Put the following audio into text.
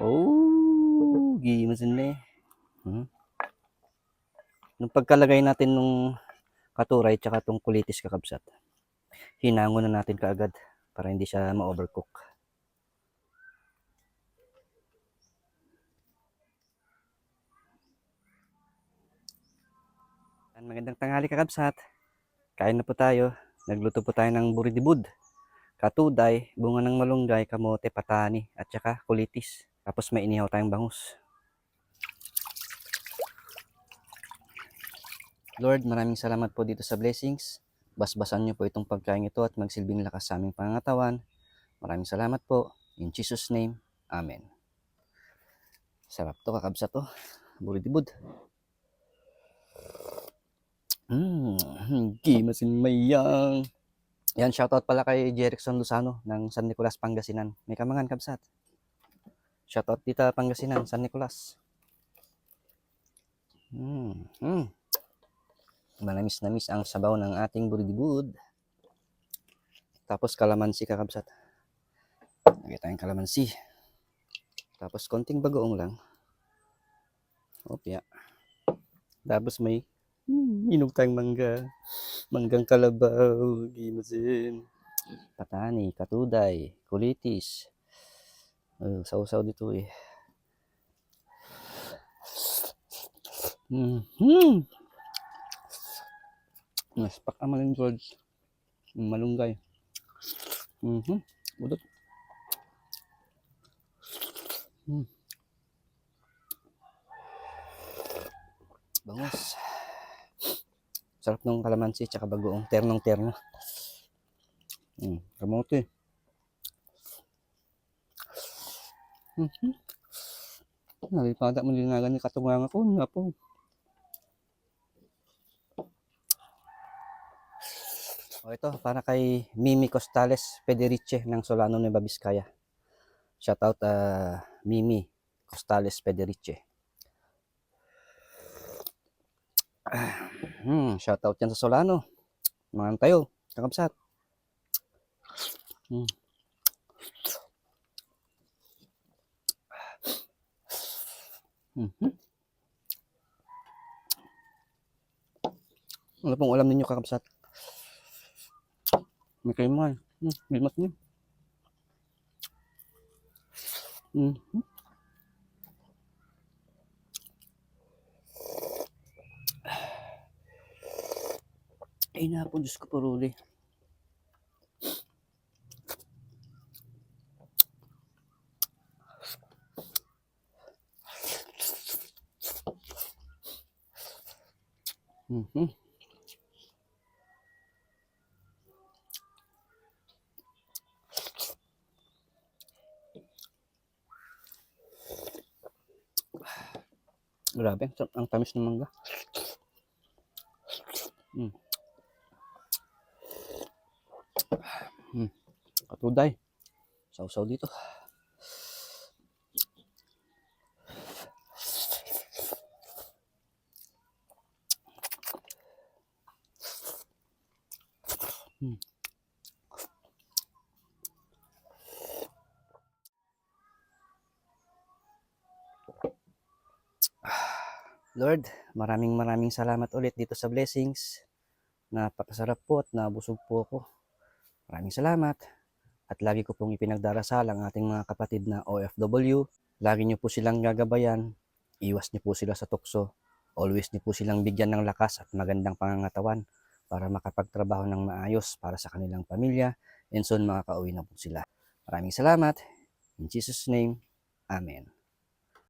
Oh, gimasin na eh. Nung pagkalagay natin nung katuray tsaka tong kulitis kakabsat, hinangon na natin kaagad para hindi siya ma-overcook. Magandang tanghali kakabsat. Kain na po tayo. Nagluto po tayo ng buridibud, katuday, bunga ng malunggay, kamote, patani, at saka kulitis. Tapos may inihaw tayong bangus. Lord, maraming salamat po dito sa blessings. Basbasan niyo po itong pagkain ito at magsilbing lakas sa aming pangangatawan. Maraming salamat po. In Jesus' name, Amen. Sarap to kakabsat to. Buridibud. Gimasin mayang. Yan, shoutout pala kay Jerickson Luzano ng San Nicolas, Pangasinan. May kamangan kabsat. Shoutout dito Pangasinan, San Nicolas. Manamis-namis ang sabaw ng ating buridibud. Tapos kalamansi kakabsat. Lagay tayong kalamansi. Tapos konting bagoong lang. Opya. Tapos may inog tayong mangga. Manggang kalabaw. Gimasin. Patani, katuday, kulitis. Saw-saw dito eh. Naspak amalin George. Malunggay. Budot. Bangus. Sarap ng kalamansi tsaka bagoong. Ternong-terno. Kamote. Nalipada mo linagan ni katungang ako. Nga po. O ito, para kay Mimi Costales Pederiche ng Solano, Nueva Vizcaya. Shoutout Mimi Costales Pederiche. Shoutout yan sa Solano. Mga tayo, kakabsat. Ano pong ulam ninyo kakabsat? May kaiman. Bilmat niyo. Ay na po, Diyos ko po, Ruli. Grabe, ang tamis ng mangga. Katuday. Saw-saw dito. Lord, maraming salamat ulit dito sa blessings. Napakasarap po at nabusog po ako. Maraming salamat. At lagi ko pong ipinagdarasal ang ating mga kapatid na OFW. Lagi niyo po silang gagabayan. Iwas niyo po sila sa tukso. Always niyo po silang bigyan ng lakas at magandang pangangatawan para makapagtrabaho ng maayos para sa kanilang pamilya. And soon makakauwi na po sila. Maraming salamat. In Jesus' name, Amen.